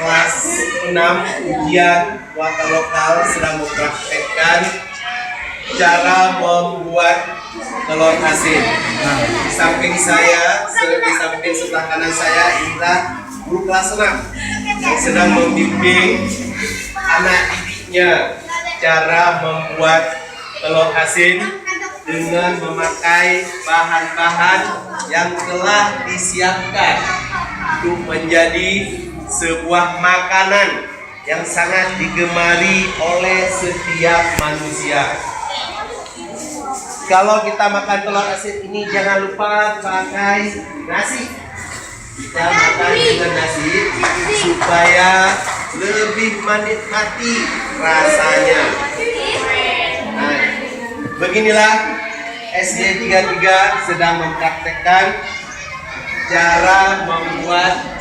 kelas 6 ujian waka lokal sedang mempraktekkan cara membuat telur asin. Di samping sebelah kanan saya inilah guru kelas 6 yang sedang membimbing anak didiknya cara membuat telur asin dengan memakai bahan-bahan yang telah disiapkan untuk menjadi sebuah makanan yang sangat digemari oleh setiap manusia. Kalau kita makan telur asin ini jangan lupa pakai nasi. Kita makan dengan nasi supaya lebih menikmati rasanya. Nah, beginilah SD 33 sedang mempraktekkan cara membuat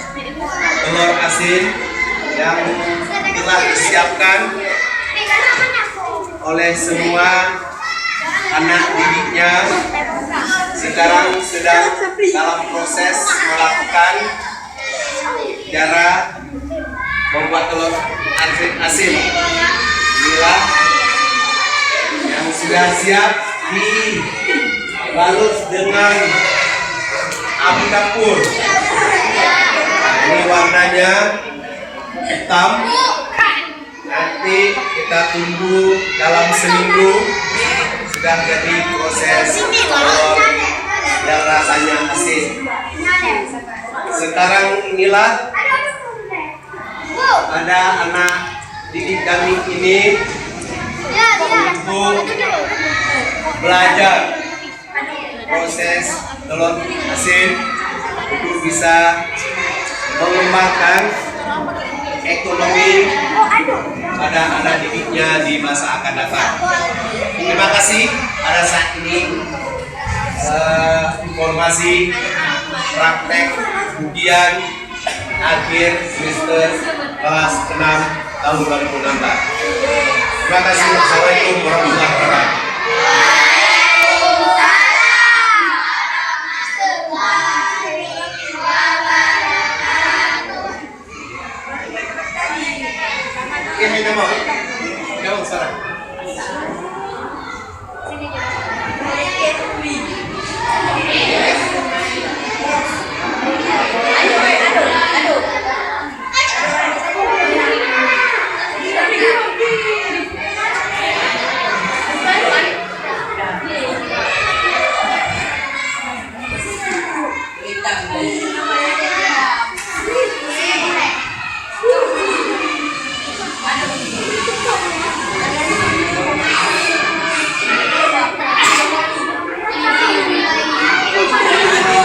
telur asin yang telah disiapkan oleh semua anak didiknya. Sekarang sedang dalam proses melakukan cara membuat telur asin. Inilah yang sudah siap dibalut dengan api dapur. Ini warnanya hitam. Nanti kita tunggu dalam seminggu sudah jadi proses telur yang rasanya asin. Sekarang inilah ada anak didik kami ini untuk belajar proses telur asin untuk bisa mengembangkan ekonomi pada anak didiknya di masa akan datang. Terima kasih. Pada saat ini informasi praktek ujian akhir semester kelas 6 tahun 2016. Terima kasih. Assalamualaikum warahmatullahi wabarakatuh. Ini mau sekarang. Sini